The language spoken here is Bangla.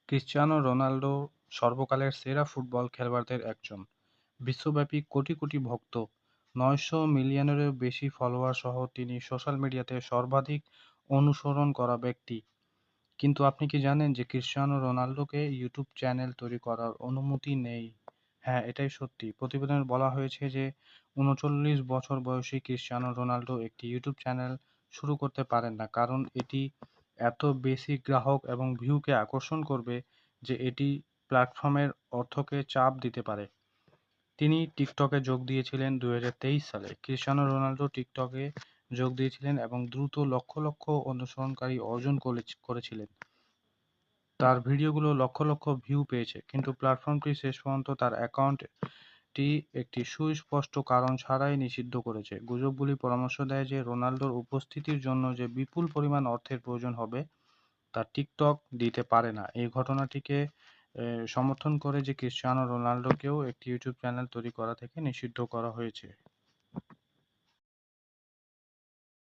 ক্রিস্টিয়ানো রোনাল্ডো সর্বকালের সেরা ফুটবল খেলোয়াড়দের একজন। বিশ্বব্যাপী কোটি কোটি ভক্ত, ৯০০ মিলিয়নেরও বেশি ফলোয়ার সহ তিনি সোশ্যাল মিডিয়াতে সর্বাধিক অনুসরণ করা ব্যক্তি। কিন্তু আপনি কি জানেন যে ক্রিস্টিয়ানো রোনাল্ডোকে ইউটিউব চ্যানেল তৈরি করার অনুমতি নেই? হ্যাঁ, এটাই সত্যি। প্রতিবেদনে বলা হয়েছে যে ৩৯ বছর বয়সী ক্রিস্টিয়ানো রোনাল্ডো একটি ইউটিউব চ্যানেল শুরু করতে পারেন না, কারণ এটি এত বেশি গ্রাহক এবং ভিউকে আকর্ষণ করবে যে এটি প্ল্যাটফর্মের অর্থকে চাপ দিতে পারে। তিনি টিকটকে যোগ দিয়েছিলেন ২০২৩ সালে। ক্রিস্টিয়ানো রোনাল্ডো টিকটকে যোগ দিয়েছিলেন এবং দ্রুত লক্ষ লক্ষ অনুসরণকারী অর্জন করেছিলেন। তার ভিডিওগুলো লক্ষ লক্ষ ভিউ পেয়েছে, কিন্তু প্ল্যাটফর্মটি শেষ পর্যন্ত তার অ্যাকাউন্টটি একটি সুস্পষ্ট কারণ ছাড়াই নিষিদ্ধ করেছে। গুজবগুলি পরামর্শ দেয় যে রোনাল্ডোর উপস্থিতির জন্য যে বিপুল পরিমাণ অর্থের প্রয়োজন হবে তা টিকটক দিতে পারে না। এই ঘটনাটিকে সমর্থন করে যে ক্রিস্টিয়ানো রোনাল্ডোকেও একটি ইউটিউব চ্যানেল তৈরি করা থেকে নিষিদ্ধ করা হয়েছে।